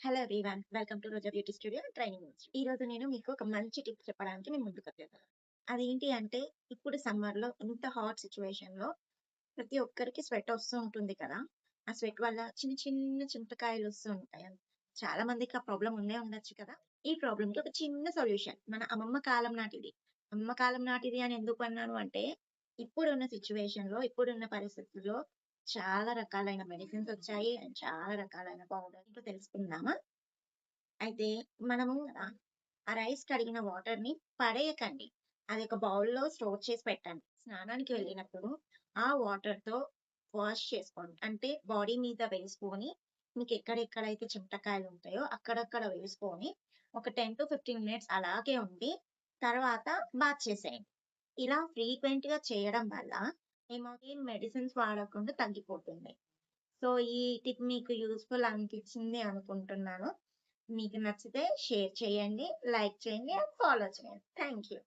Hello everyone. Welcome to Roja beauty studio training institute. ఈరోజు నేను మీకు ఒక మంచి టిప్ చెప్పడానికి మీ ముందుకొచ్చేసాను. అదేంటి అంటే ఇప్పుడు సమ్మర్‌లో ఇంత హాట్ సిట్యుయేషన్‌లో ప్రతి ఒక్కరికి స్వెట్ వస్తూ ఉంటుంది కదా! ఆ స్వెట్ వల్ల చిన్న చిన్న చింతకాయలు వస్తూ ఉంటాయి. చాలా మందికి ఆ ప్రాబ్లమ్ ఉండే ఉండొచ్చు కదా! ఈ ప్రాబ్లమ్‌కి ఒక చిన్న సొల్యూషన్ మన అమ్మమ్మ కాలం నాటిది. అమ్మమ్మ కాలం నాటిది అని ఎందుకు అన్నాను అంటే ఇప్పుడున్న సిట్యుయేషన్‌లో, ఇప్పుడున్న పరిస్థితుల్లో చాలా రకాలైన మెడిసిన్స్ వచ్చాయి. అండ్ చాలా రకాలైన పౌడర్స్ ఏంటో తెలుసుకుందామా? అయితే మనము ఆ రైస్ కడిగిన వాటర్‌ని పడేయకండి. అది ఒక బౌల్‌లో స్టోర్ చేసి పెట్టండి. స్నానానికి వెళ్ళినప్పుడు ఆ వాటర్‌తో వాష్ చేసుకోండి. అంటే బాడీ మీద వేసుకొని మీకు ఎక్కడెక్కడైతే చింతకాయలుంటాయో అక్కడక్కడ వేసుకొని ఒక 10-15 మినిట్స్ అలాగే ఉండి తర్వాత బాత్ చేసేయండి. ఇలా ఫ్రీక్వెంట్‌గా చేయడం వల్ల మెడిసిన్స్ వాడకుండా తగ్గిపోతుంది. సో, ఈ టిప్ మీకు యూజ్‌ఫుల్ అనిపించింది అనుకుంటున్నాను. మీకు నచ్చితే షేర్ చేయండి, లైక్ చేయండి అండ్ ఫాలో చేయండి. Thank you.